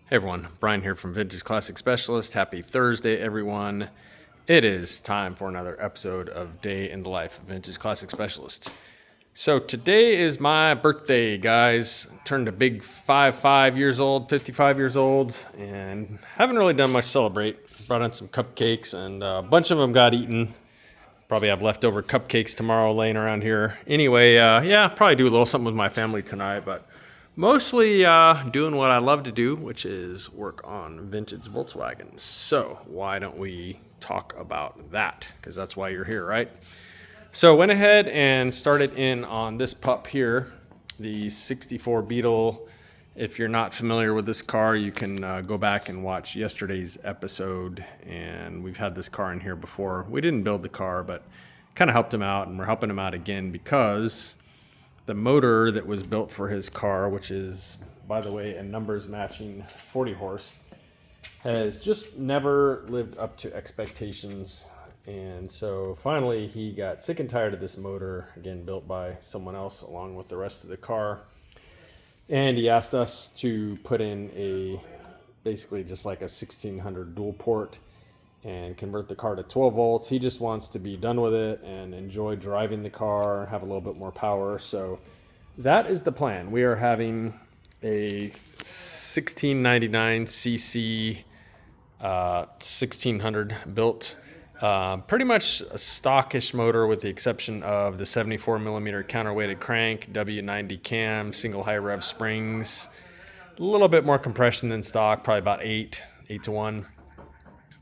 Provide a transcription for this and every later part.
Hey everyone, Brian here from Vintage Classic Specialist. Happy Thursday, everyone. It is time for another episode of Day in the Life of Vintage Classic Specialist. So today is my birthday, guys. Turned a big 55 years old, 55 years old, and haven't really done much to celebrate. Brought in some cupcakes, and a bunch of them got eaten. Probably have leftover cupcakes tomorrow laying around here. Anyway, probably do a little something with my family tonight, but mostly doing what I love to do, which is work on vintage Volkswagens. So why don't we talk about that? Because that's why you're here, right? So went ahead and started in on this pup here, the 64 Beetle. If you're not familiar with this car, you can go back and watch yesterday's episode. And we've had this car in here before. We didn't build the car, but kind of helped him out. And we're helping him out again because the motor that was built for his car, which is, by the way, a numbers matching 40 horse, has just never lived up to expectations. And so finally he got sick and tired of this motor, again built by someone else along with the rest of the car. And he asked us to put in basically just like a 1600 dual port and convert the car to 12 volts. He just wants to be done with it and enjoy driving the car, have a little bit more power. So that is the plan. We are having a 1699 cc 1600 built. Pretty much a stockish motor with the exception of the 74 millimeter counterweighted crank, W90 cam, single high rev springs, a little bit more compression than stock, probably about 8 to 1.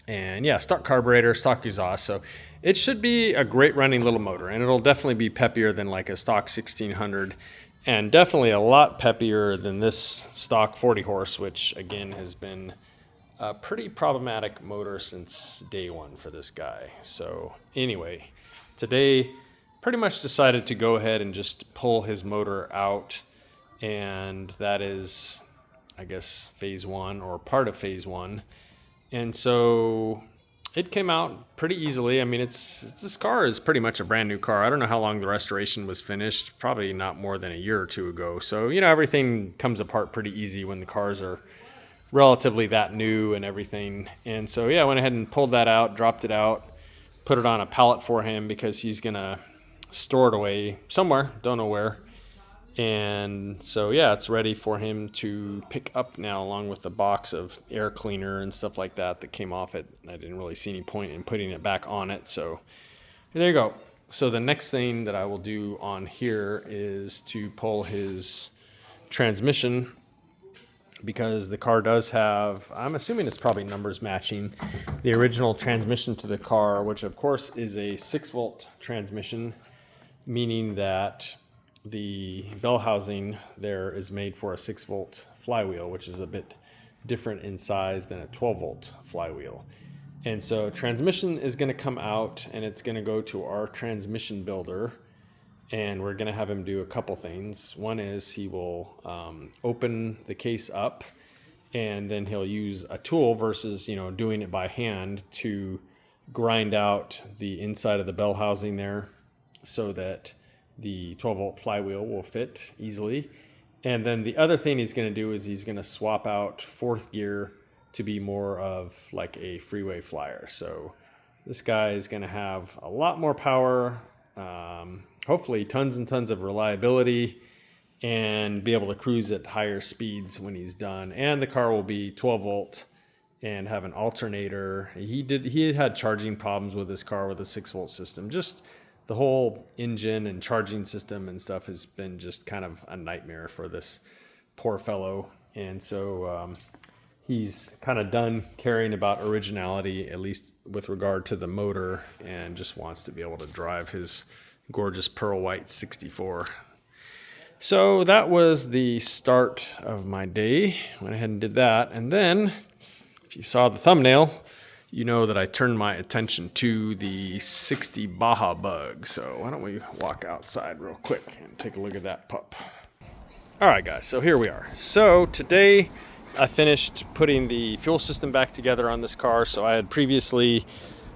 And yeah, stock carburetor, stock exhaust. So it should be a great running little motor, and it'll definitely be peppier than like a stock 1600, and definitely a lot peppier than this stock 40 horse, which again has been a pretty problematic motor since day one for this guy. So anyway, today pretty much decided to go ahead and just pull his motor out, and that is, I guess, phase one or part of phase one. And so it came out pretty easily. I mean, this car is pretty much a brand new car. I don't know how long the restoration was finished, probably not more than a year or two ago. So, everything comes apart pretty easy when the cars are relatively that new and everything. And so, I went ahead and pulled that out, dropped it out, put it on a pallet for him because he's going to store it away somewhere, don't know where. And so, it's ready for him to pick up now, along with the box of air cleaner and stuff like that came off it. I didn't really see any point in putting it back on it. So there you go. So the next thing that I will do on here is to pull his transmission, because the car does have, I'm assuming it's probably numbers matching, the original transmission to the car, which of course is a 6-volt transmission, meaning that the bell housing there is made for a 6-volt flywheel, which is a bit different in size than a 12-volt flywheel. And so transmission is going to come out, and it's going to go to our transmission builder, and we're going to have him do a couple things. One is he will open the case up, and then he'll use a tool versus doing it by hand to grind out the inside of the bell housing there so that the 12-volt flywheel will fit easily. And then the other thing he's going to do is he's going to swap out fourth gear to be more of like a freeway flyer. So this guy is going to have a lot more power, hopefully tons and tons of reliability, and be able to cruise at higher speeds when he's done. And the car will be 12-volt and have an alternator. He had charging problems with this car with a 6-volt system. Just the whole engine and charging system and stuff has been just kind of a nightmare for this poor fellow. And so he's kind of done caring about originality, at least with regard to the motor, and just wants to be able to drive his gorgeous pearl white 64. So that was the start of my day. Went ahead and did that. And then, if you saw the thumbnail, you know that I turned my attention to the 60 Baja Bug. So why don't we walk outside real quick and take a look at that pup. All right, guys, so here we are. So today I finished putting the fuel system back together on this car. So I had previously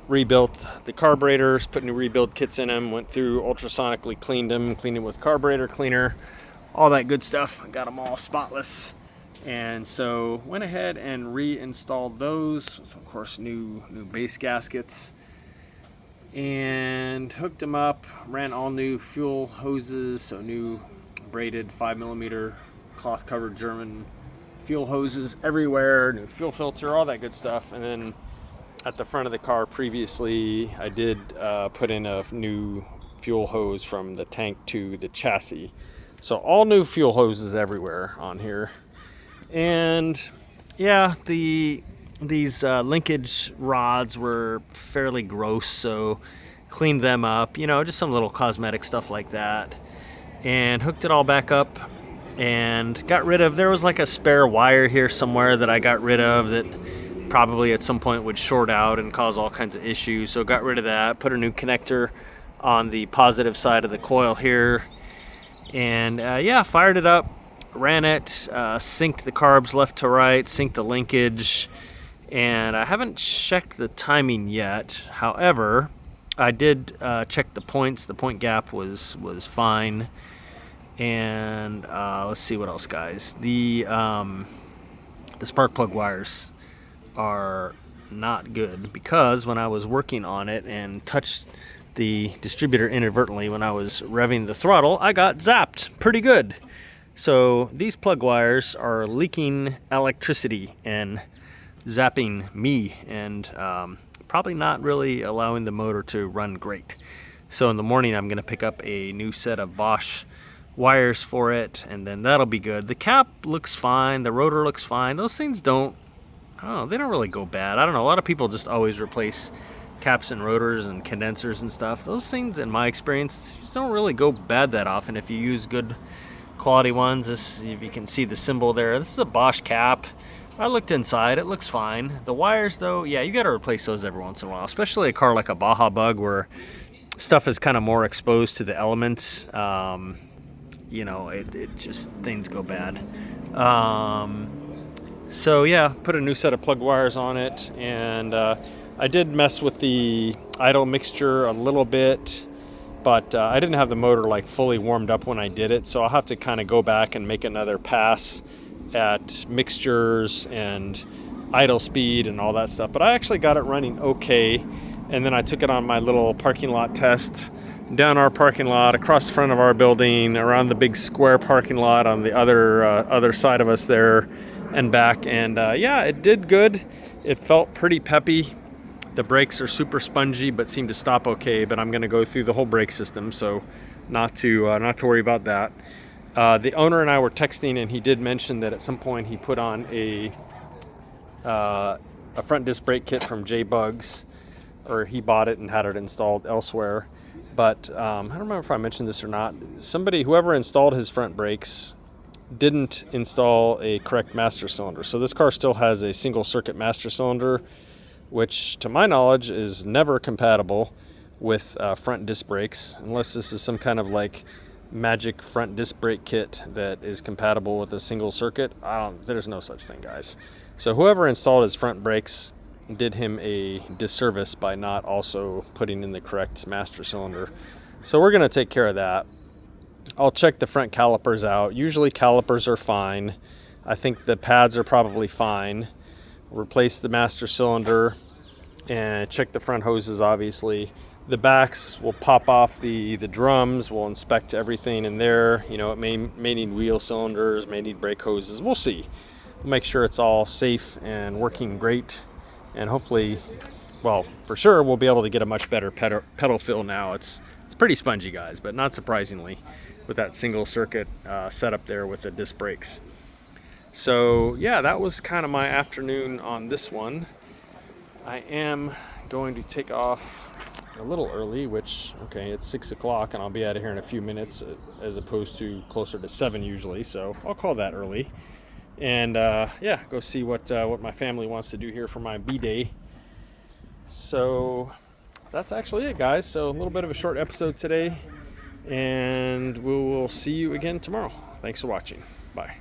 rebuilt the carburetors, put new rebuild kits in them, went through ultrasonically cleaned them with carburetor cleaner, all that good stuff. Got them all spotless. And so went ahead and reinstalled those. So of course, new base gaskets, and hooked them up. Ran all new fuel hoses, so new braided 5mm cloth covered German fuel hoses everywhere, new fuel filter, all that good stuff. And then at the front of the car previously, I did put in a new fuel hose from the tank to the chassis. So all new fuel hoses everywhere on here. And yeah, these linkage rods were fairly gross, so cleaned them up, you know, just some little cosmetic stuff like that, and hooked it all back up and got rid of, there was like a spare wire here somewhere that I got rid of that probably at some point would short out and cause all kinds of issues. So got rid of that, put a new connector on the positive side of the coil here, and yeah, fired it up, ran it, synced the carbs left to right, synced the linkage, and I haven't checked the timing yet. However, I did check the points. The point gap was fine. And let's see what else, guys. The spark plug wires are not good, because when I was working on it and touched the distributor inadvertently when I was revving the throttle, I got zapped pretty good. So these plug wires are leaking electricity and zapping me, and probably not really allowing the motor to run great. So in the morning I'm going to pick up a new set of Bosch wires for it, and then that'll be good. The cap looks fine, the rotor looks fine. Those things don't, I don't know, they don't really go bad. I don't know, a lot of people just always replace caps and rotors and condensers and stuff. Those things, in my experience, just don't really go bad that often if you use good quality ones. This, if you can see the symbol there, this is a Bosch cap. I looked inside, it looks fine. The wires though, yeah, you gotta replace those every once in a while, especially a car like a Baja Bug where stuff is kind of more exposed to the elements. You know, it just, things go bad. So yeah, put a new set of plug wires on it, and I did mess with the idle mixture a little bit, but I didn't have the motor like fully warmed up when I did it, so I'll have to kind of go back and make another pass at mixtures and idle speed and all that stuff. But I actually got it running okay, and then I took it on my little parking lot test down our parking lot, across the front of our building, around the big square parking lot on the other side of us there, and back, and yeah, it did good. It felt pretty peppy. The brakes are super spongy but seem to stop okay, but I'm going to go through the whole brake system, so not to worry about that. The owner and I were texting, and he did mention that at some point he put on a front disc brake kit from J-Bugs, or he bought it and had it installed elsewhere. But I don't remember if I mentioned this or not. Whoever installed his front brakes didn't install a correct master cylinder. So this car still has a single circuit master cylinder, which to my knowledge is never compatible with front disc brakes, unless this is some kind of like magic front disc brake kit that is compatible with a single circuit. There's no such thing, guys. So whoever installed his front brakes did him a disservice by not also putting in the correct master cylinder. So we're going to take care of that. I'll check the front calipers out. Usually calipers are fine. I think the pads are probably fine. Replace the master cylinder and check the front hoses, obviously. The backs will pop off the drums. We'll inspect everything in there. You know, it may need wheel cylinders, may need brake hoses. We'll see. We'll make sure it's all safe and working great. And hopefully, well, for sure, we'll be able to get a much better pedal feel now. It's pretty spongy, guys, but not surprisingly with that single circuit setup there with the disc brakes. So yeah, that was kind of my afternoon on this one. I am going to take off a little early, which, okay, it's 6 o'clock and I'll be out of here in a few minutes, as opposed to closer to 7 usually, so I'll call that early. And yeah, go see what my family wants to do here for my B-Day. So that's actually it, guys. So a little bit of a short episode today, and we will see you again tomorrow. Thanks for watching. Bye.